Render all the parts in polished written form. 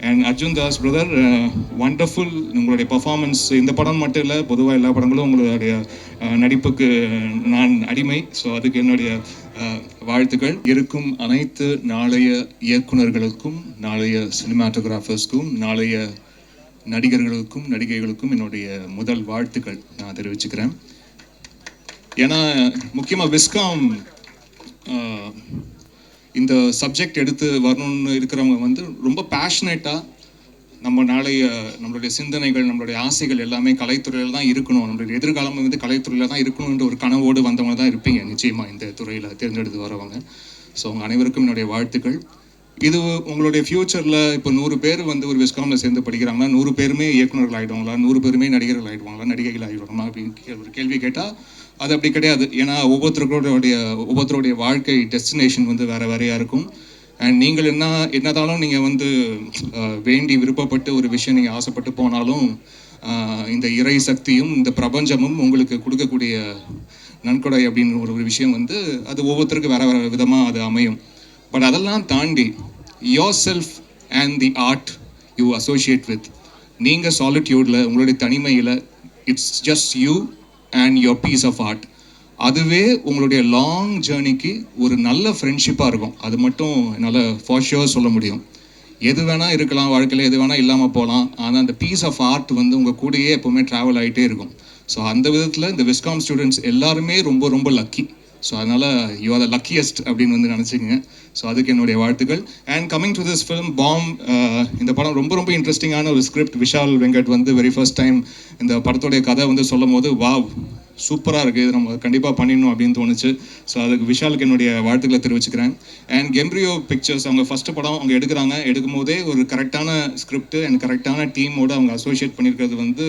And Arjun Das brother, wonderful உங்களுடைய performance. இந்த படம் மட்டும் இல்லை, பொதுவாக எல்லா படங்களும் உங்களுடைய நடிப்புக்கு நான் அடிமை. ஸோ அதுக்கு என்னுடைய வாழ்த்துக்கள். இருக்கும் அனைத்து நாளைய இயக்குநர்களுக்கும், நாளைய சினிமாட்டோகிராஃபர்ஸ்க்கும், நாளைய நடிகர்களுக்கும் நடிகைகளுக்கும் என்னுடைய முதல் வாழ்த்துக்கள் நான் தெரிவிச்சுக்கிறேன். ஏன்னா முக்கியமாக விஸ்காம் இந்த சப்ஜெக்ட் எடுத்து வரணும்னு இருக்கிறவங்க வந்து ரொம்ப பேஷனேட்டாக நம்மளுடைய சிந்தனைகள், நம்மளுடைய ஆசைகள் எல்லாமே கலைத்துறையில் தான் இருக்கணும், நம்மளுடைய எதிர்காலம் வந்து கலைத்துறையில் தான் இருக்கணுன்ற ஒரு கனவோடு வந்தவங்க தான் இருப்பீங்க நிச்சயமாக இந்த துறையில் தேர்ந்தெடுத்து வரவங்க. ஸோ உங்கள் அனைவருக்கும் என்னுடைய வாழ்த்துக்கள். இது உங்களுடைய ஃப்யூச்சரில் இப்போ 100 பேர் வந்து ஒரு விஸ்காமில் சேர்ந்து படிக்கிறாங்கன்னா 100 பேருமே இயக்குநர்கள் ஆகிடுவாங்களா, 100 பேருமே நடிகர்கள் ஆகிடுவாங்களா, நடிகைகள் ஆகிடுவாங்களா அப்படின்னு ஒரு கேள்வி கேட்டால் அது அப்படி கிடையாது. ஏன்னா ஒவ்வொருத்தருடைய வாழ்க்கை டெஸ்டினேஷன் வந்து வேறு வேறையாக இருக்கும். அண்ட் நீங்கள் என்னதாலும் நீங்கள் வந்து வேண்டி விருப்பப்பட்டு ஒரு விஷயம் நீங்கள் ஆசைப்பட்டு போனாலும் இந்த இறை சக்தியும் இந்த பிரபஞ்சமும் உங்களுக்கு கொடுக்கக்கூடிய நன்கொடை அப்படின்னு ஒரு விஷயம் வந்து அது ஒவ்வொருத்தருக்கும் வேறு வேறு விதமாக அது அமையும். பட் அதெல்லாம் தாண்டி yourself and the art you associate with, நீங்கள் சாலிட்யூடில் உங்களுடைய தனிமையில் it's just you and your piece of art, அதுவே உங்களுடைய லாங் ஜேர்னிக்கு ஒரு நல்ல ஃப்ரெண்ட்ஷிப்பாக இருக்கும். அது மட்டும் என்னால் ஃபார் ஷுர் சொல்ல முடியும். எது வேணால் இருக்கலாம் வாழ்க்கையில், எது வேணால் இல்லாமல் போகலாம், ஆனால் அந்த பீஸ் ஆஃப் ஆர்ட் வந்து உங்கள் கூடயே எப்போவுமே ட்ராவல் ஆகிட்டே இருக்கும். ஸோ அந்த விதத்தில் இந்த விஸ்காம் ஸ்டூடெண்ட்ஸ் எல்லாருமே ரொம்ப ரொம்ப லக்கி. ஸோ அதனால் யூ ஆர் த லக்கியஸ்ட் அப்படின்னு வந்து நினச்சிக்கங்க. ஸோ அதுக்கு என்னுடைய வாழ்த்துக்கள். And coming to this film bomb, இந்த படம் ரொம்ப ரொம்ப இன்ட்ரெஸ்டிங்கான ஒரு ஸ்கிரிப்ட். விஷால் வெங்கட் வந்து வெரி ஃபர்ஸ்ட் டைம் இந்த படத்தோடைய கதை வந்து சொல்லும் போது வாவ் சூப்பராக இருக்குது, இது நம்ம கண்டிப்பாக பண்ணிடணும் அப்படின்னு தோணுச்சு. ஸோ அதுக்கு விஷாலுக்கு என்னுடைய வாழ்த்துக்களை தெரிவிச்சுக்கிறேன். அண்ட் கெம்ப்ரியோ பிக்சர்ஸ் அவங்க ஃபஸ்ட்டு படம் அவங்க எடுக்கும் போதே ஒரு கரெக்டான ஸ்கிரிப்ட் அண்ட் கரெக்டான டீமோடு அவங்க அசோசியேட் பண்ணியிருக்கிறது வந்து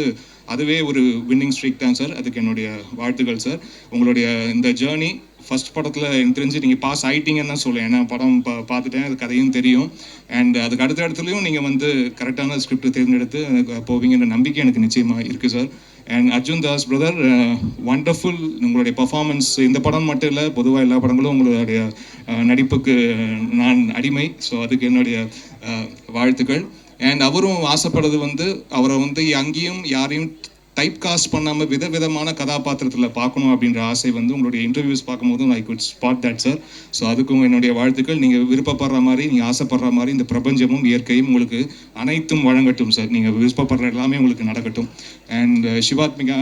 அதுவே ஒரு வின்னிங் ஸ்ட்ரீக் தான் சார். அதுக்கு என்னுடைய வாழ்த்துக்கள் சார். உங்களுடைய இந்த ஜேர்னி ஃபஸ்ட் படத்தில் எனக்கு தெரிஞ்சு நீங்கள் பாஸ் ஆகிட்டீங்கன்னு தான் சொல்லுவேன். ஏன்னா படம் பார்த்துட்டேன், அது கதையும் தெரியும். அண்ட் அதுக்கு அடுத்த இடத்துலையும் நீங்கள் வந்து கரெக்டான ஸ்கிரிப்ட் தேர்ந்தெடுத்து போவீங்கன்ற நம்பிக்கை எனக்கு நிச்சயமாக இருக்குது sir. And Arjun Das brother, wonderful உங்களுடைய பர்ஃபார்மன்ஸ். இந்த படம் மட்டும் இல்லை, பொதுவாக எல்லா படங்களும் உங்களுடைய நடிப்புக்கு நான் அடிமை. ஸோ அதுக்கு என்னுடைய வாழ்த்துக்கள். அண்ட் அவரும் ஆசைப்படுறது வந்து அவரை வந்து அங்கேயும் யாரையும் டைப் காஸ்ட் பண்ணாமல் விதவிதமான கதாபாத்திரத்தில் பார்க்கணும் அப்படின்ற ஆசை வந்து உங்களுடைய இன்டர்வியூஸ் பார்க்கும்போதும் I could spot that sir. So அதுக்கும் என்னுடைய வாழ்த்துக்கள். நீங்கள் விருப்பப்படுற மாதிரி, நீங்கள் ஆசைப்படுற மாதிரி இந்த பிரபஞ்சமும் இயற்கையும் உங்களுக்கு அனைத்தும் வழங்கட்டும் சார். நீங்கள் விருப்பப்படுற எல்லாமே உங்களுக்கு நடக்கட்டும். அண்ட் சிவாத்மிகா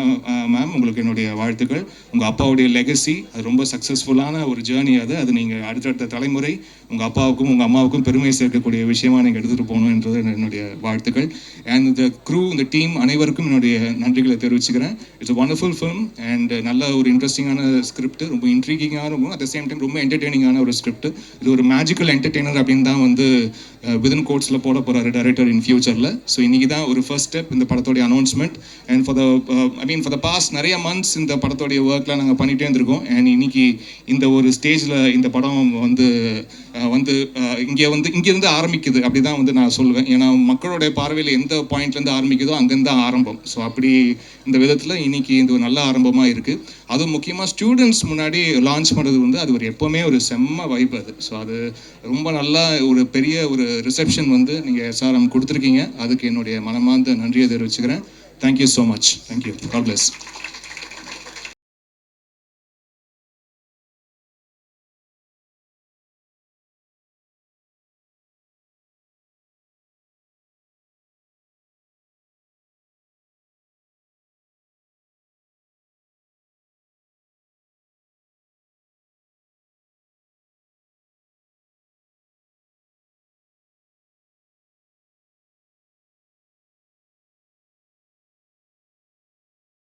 மேம், உங்களுக்கு என்னுடைய வாழ்த்துக்கள். உங்கள் அப்பாவுடைய லெகசி அது ரொம்ப சக்ஸஸ்ஃபுல்லான ஒரு ஜேர்னி. அது நீங்கள் அடுத்தடுத்த தலைமுறை உங்கள் அப்பாவுக்கும் உங்கள் அம்மாவுக்கும் பெருமை சேர்க்கக்கூடிய விஷயமா நீங்கள் எடுத்துகிட்டு போகணுன்றது என்னுடைய வாழ்த்துக்கள். அண்ட் இந்த க்ரூ, இந்த டீம் அனைவருக்கும் என்னுடைய நன்றிகளை தெரிவிச்சுக்கிறேன். இட்ஸ் வண்டர்ஃபுல் ஃபிலிம் அண்ட் நல்ல ஒரு இன்ட்ரெஸ்டிங்கான ஸ்கிரிப்ட், ரொம்ப இன்ட்ரீகிங்கான இருக்கும், அட் த சேம் டைம் ரொம்ப என்டர்டெய்னிங்கான ஒரு ஸ்கிரிப்ட். இது ஒரு மேஜிக்கல் என்டர்டெய்னர் அப்படின்னு தான் வந்து விதின் கோட்ஸில் போட போகிறாரு டைரக்டர் இன் ஃபியூச்சரில். ஸோ இன்றைக்கி தான் ஒரு ஃபர்ஸ்ட் ஸ்டெப் இந்த படத்தோடைய announcement. And for the past நிறைய மந்த்ஸ் இந்த படத்தோடைய ஒர்க்லாம் நாங்கள் பண்ணிகிட்டே இருந்திருக்கோம். அண்ட் இன்னைக்கு இந்த ஒரு ஸ்டேஜில் இந்த படம் வந்து இங்கேருந்து ஆரம்பிக்குது அப்படி தான் வந்து நான் சொல்லுவேன். ஏன்னா மக்களுடைய பார்வையில் எந்த பாயிண்ட்லேருந்து ஆரம்பிக்குதோ அங்கேருந்து தான் ஆரம்பம். ஸோ அப்படி இந்த விதத்தில் இன்னைக்கு இது ஒரு நல்ல ஆரம்பமாக இருக்குது. அதுவும் முக்கியமாக ஸ்டூடெண்ட்ஸ் முன்னாடி லான்ச் பண்ணுறது வந்து அது ஒரு எப்போவுமே ஒரு செம்ம வைப் அது. ஸோ அது ரொம்ப நல்லா ஒரு பெரிய ஒரு ரிசப்ஷன் வந்து நீங்கள் SRM கொடுத்துருக்கீங்க. அதுக்கு என்னுடைய மனமார்ந்த நன்றியை தெரிவிச்சுக்கிறேன். Thank you so much. Thank you. God plus.